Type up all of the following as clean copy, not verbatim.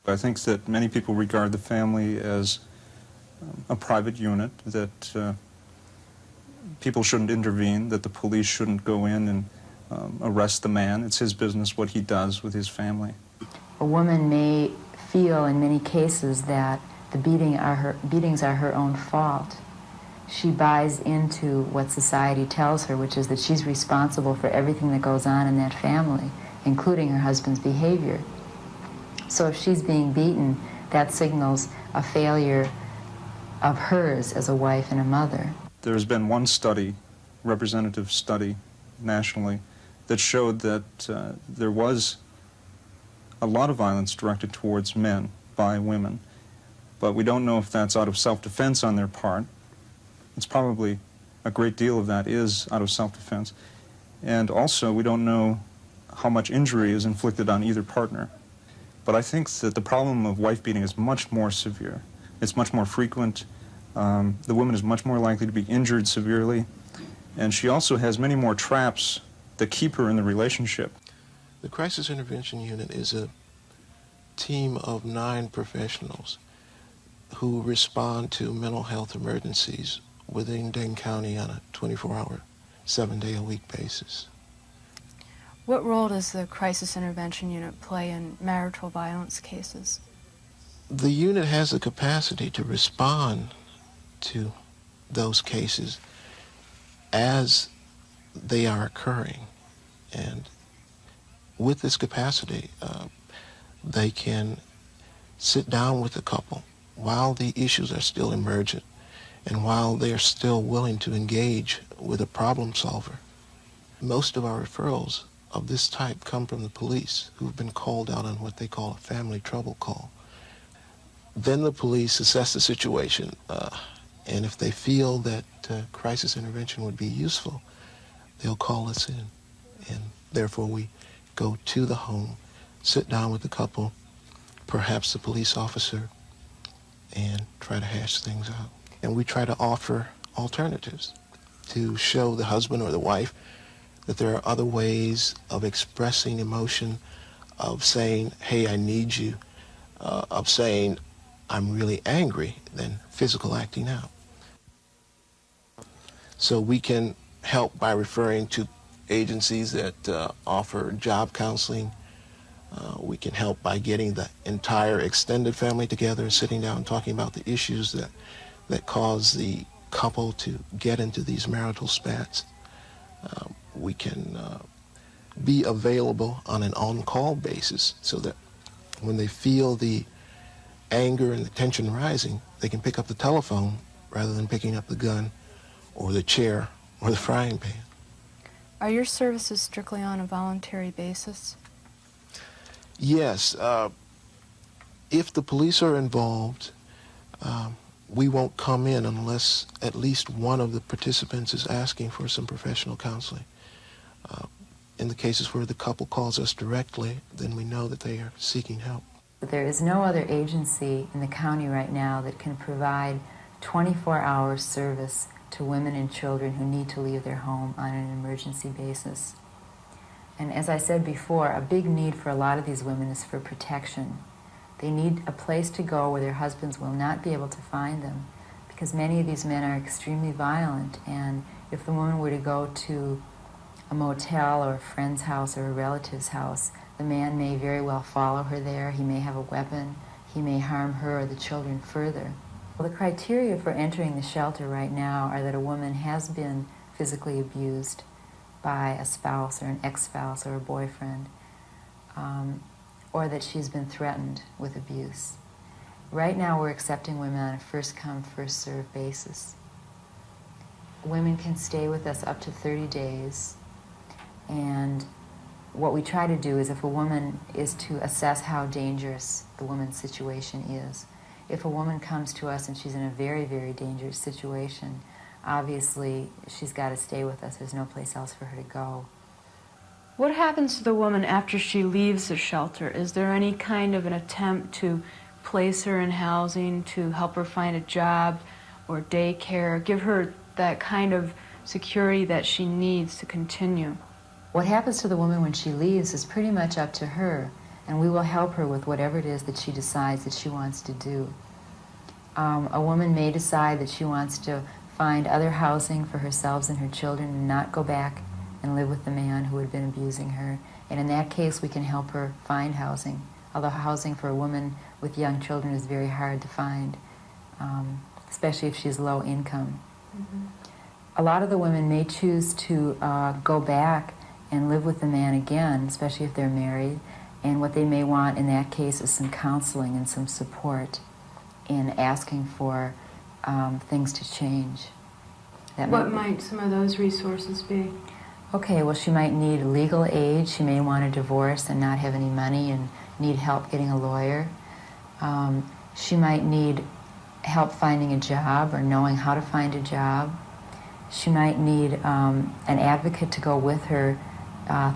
I think that many people regard the family as a private unit, that people shouldn't intervene, that the police shouldn't go in and arrest the man. It's his business what he does with his family. A woman may feel in many cases that the beatings are her own fault. She buys into what society tells her, which is that she's responsible for everything that goes on in that family, including her husband's behavior. So if she's being beaten, that signals a failure of hers as a wife and a mother. There's been one study, representative study nationally, that showed that there was a lot of violence directed towards men by women, but we don't know if that's out of self-defense on their part. It's probably a great deal of that is out of self-defense. And also, we don't know how much injury is inflicted on either partner. But I think that the problem of wife beating is much more severe. It's much more frequent. The woman is much more likely to be injured severely. And she also has many more traps that keep her in the relationship. The Crisis Intervention Unit is a team of 9 professionals who respond to mental health emergencies within Dane County on a 24-hour, 7-day-a-week basis. What role does the Crisis Intervention Unit play in marital violence cases? The unit has the capacity to respond to those cases as they are occurring. And with this capacity, they can sit down with the couple while the issues are still emergent and while they're still willing to engage with a problem solver. Most of our referrals of this type come from the police, who've been called out on what they call a family trouble call. Then the police assess the situation, and if they feel that crisis intervention would be useful, they'll call us in. And therefore we go to the home, sit down with the couple, perhaps the police officer, and try to hash things out. And we try to offer alternatives to show the husband or the wife that there are other ways of expressing emotion, of saying, hey, I need you, of saying, I'm really angry, than physical acting out. So we can help by referring to agencies that offer job counseling. We can help by getting the entire extended family together and sitting down and talking about the issues that cause the couple to get into these marital spats. We can be available on an on-call basis so that when they feel the anger and the tension rising, they can pick up the telephone rather than picking up the gun or the chair or the frying pan. Are your services strictly on a voluntary basis? Yes. If the police are involved, we won't come in unless at least one of the participants is asking for some professional counseling. In the cases where the couple calls us directly, then we know that they are seeking help. There is no other agency in the county right now that can provide 24-hour service to women and children who need to leave their home on an emergency basis. And as I said before, a big need for a lot of these women is for protection. They need a place to go where their husbands will not be able to find them, because many of these men are extremely violent, and if the woman were to go to a motel or a friend's house or a relative's house, the man may very well follow her there. He may have a weapon. He may harm her or the children further. Well, the criteria for entering the shelter right now are that a woman has been physically abused by a spouse or an ex-spouse or a boyfriend, or that she's been threatened with abuse. Right now we're accepting women on a first-come, first-served basis. Women can stay with us up to 30 days, and what we try to do is, if a woman is to assess how dangerous the woman's situation is, if a woman comes to us and she's in a very, very dangerous situation, obviously she's got to stay with us. There's no place else for her to go. What happens to the woman after she leaves the shelter? Is there any kind of an attempt to place her in housing, to help her find a job or daycare, give her that kind of security that she needs to continue? What happens to the woman when she leaves is pretty much up to her. and we will help her with whatever it is that she decides that she wants to do. A woman may decide that she wants to find other housing for herself and her children and not go back and live with the man who had been abusing her. And in that case, we can help her find housing, although housing for a woman with young children is very hard to find, especially if she's low income. Mm-hmm. A lot of the women may choose to go back and live with the man again, especially if they're married, and what they may want in that case is some counseling and some support in asking for things to change. What might some of those resources be? Okay, well, she might need legal aid. She may want a divorce and not have any money and need help getting a lawyer. She might need help finding a job or knowing how to find a job. She might need an advocate to go with her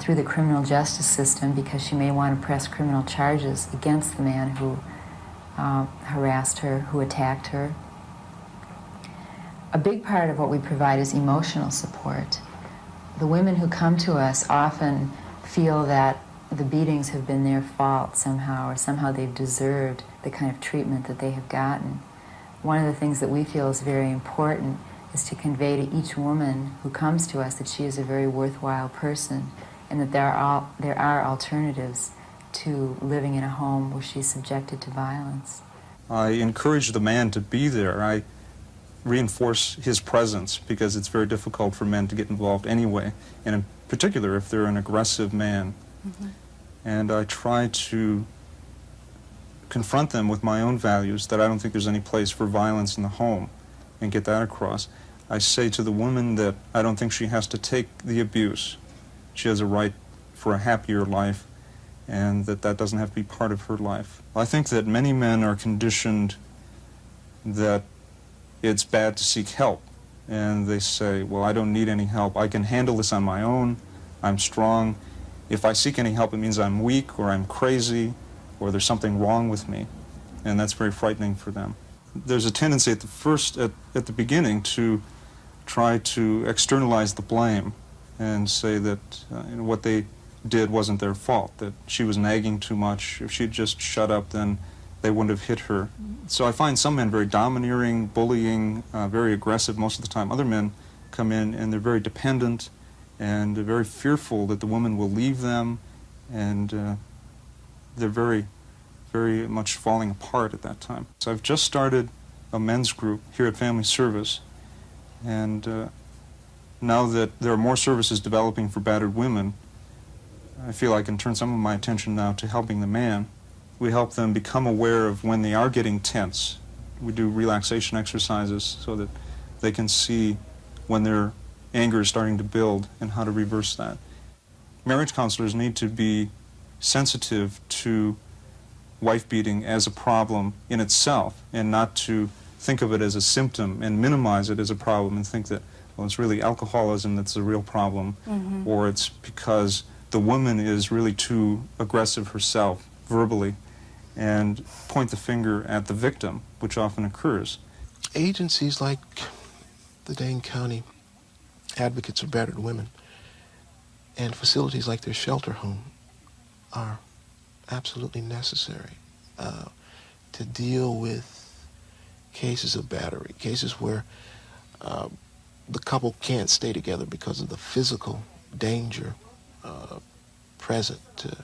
through the criminal justice system because she may want to press criminal charges against the man who harassed her, who attacked her. A big part of what we provide is emotional support. The women who come to us often feel that the beatings have been their fault somehow, or somehow they've deserved the kind of treatment that they have gotten. One of the things that we feel is very important is to convey to each woman who comes to us that she is a very worthwhile person and that there are alternatives to living in a home where she's subjected to violence. I encourage the man to be there. I reinforce his presence because it's very difficult for men to get involved anyway, and in particular if they're an aggressive man. Mm-hmm. And I try to confront them with my own values, that I don't think there's any place for violence in the home, and get that across. I say to the woman that I don't think she has to take the abuse. She has a right for a happier life, and that doesn't have to be part of her life. I think that many men are conditioned that it's bad to seek help, and they say, well, I don't need any help. I can handle this on my own. I'm strong. If I seek any help, it means I'm weak, or I'm crazy, or there's something wrong with me, and that's very frightening for them. There's a tendency at the beginning to try to externalize the blame and say that what they did wasn't their fault, that she was nagging too much. If she'd just shut up, then they wouldn't have hit her. So I find some men very domineering, bullying, very aggressive most of the time. Other men come in and they're very dependent and they're very fearful that the woman will leave them, and they're very, very much falling apart at that time. So I've just started a men's group here at Family Service, and now that there are more services developing for battered women, I feel I can turn some of my attention now to helping the man. We help them become aware of when they are getting tense. We do relaxation exercises so that they can see when their anger is starting to build and how to reverse that. Marriage counselors need to be sensitive to wife beating as a problem in itself, and not to think of it as a symptom and minimize it as a problem and think that, well, it's really alcoholism that's the real problem, mm-hmm. or it's because the woman is really too aggressive herself verbally, and point the finger at the victim, which often occurs. Agencies like the Dane County Advocates for Battered Women and facilities like their shelter home are absolutely necessary to deal with cases of battery, cases where the couple can't stay together because of the physical danger present to